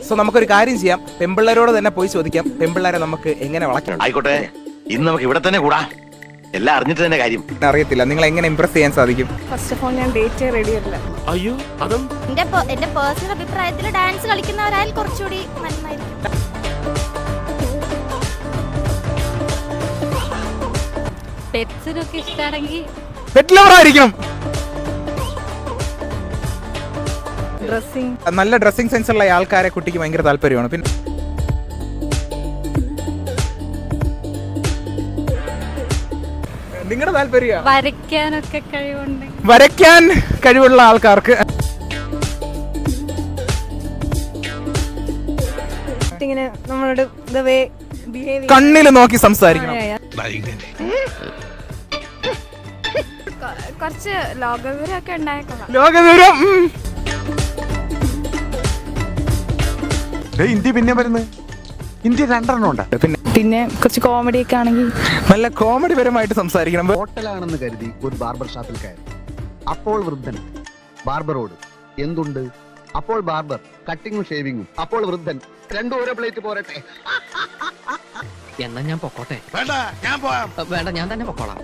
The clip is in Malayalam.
സോ നമുക്കൊരു കാര്യം ചെയ്യാം, പെമ്പിള്ളേരോട് തന്നെ പോയി ചോദിക്കാം, പെമ്പിള്ളേരെ നമുക്ക് എങ്ങനെ വളയ്ക്കണം. ആയിക്കോട്ടെ, ഇന്ന് നമുക്ക് ഇവിടെ തന്നെ കൂടാ. എല്ലാം അറിഞ്ഞിട്ട് തന്നെ കാര്യം. അറിയത്തില്ല, നിങ്ങൾ എങ്ങനെ ഇംപ്രസ് ചെയ്യാൻ സാധിക്കും? ഫസ്റ്റ് ഓഫ് ഓൾ ഞാൻ ഡേറ്റ് റെഡി അല്ല. അയ്യോ, അതും എന്റെ പേഴ്സണൽ അഭിപ്രായത്തിൽ ഡാൻസ് കളിക്കുന്നവരായാൽ കുറച്ചുകൂടി നന്നായിരിക്കും. പെറ്റ്സിനൊക്കെ ഇഷ്ടമാണെങ്കിൽ പെറ്റ് ലവർ ആയിരിക്കണം. ഡ്രസ്സിങ്, നല്ല ഡ്രസ്സിംഗ് സെൻസ് ഉള്ള ആൾക്കാരെ കുട്ടിക്ക് ഭയങ്കര താല്പര്യമാണ്. പിന്നെ നിങ്ങളുടെ താല്പര്യം വരയ്ക്കാനൊക്കെ കഴിവുണ്ട്. വരയ്ക്കാൻ കഴിവുള്ള ആൾക്കാർക്ക്. ഇങ്ങനെ നമ്മളോട് the way behave കണ്ണിൽ നോക്കി സംസാരിക്കണം. കുറച്ച് ലോകവിവരമൊക്കെ ഉണ്ടായേക്കണം. ലോകവിവരം. ഇന്ത്യ പിന്നെ വരുന്നത്. ഇന്ത്യ 2 ഉണ്ട്. പിന്നെ കുറച്ച് കോമഡി ഒക്കെ ആണെങ്കിൽ നല്ല കോമഡി പരമായിട്ട് സംസാരിക്കണം. ഹോട്ടലാണെന്ന് കരുതി ഒരു ബാർബർ ഷാപ്പിൽ കയറി. അപ്പോൾ വൃദ്ധൻ ബാർബറോട് എന്തുണ്ട്? അപ്പോൾ ബാർബർ കട്ടിങ്ങും ഷേവിങ്ങും. അപ്പോൾ വൃദ്ധൻ രണ്ടും ഓരോ പ്ലേറ്റ് പോരട്ടെ. എന്നാ ഞാൻ പൊക്കോട്ടെ? വേണ്ട, ഞാൻ പോവാം. വേണ്ട, ഞാൻ തന്നെ പൊക്കോളാം.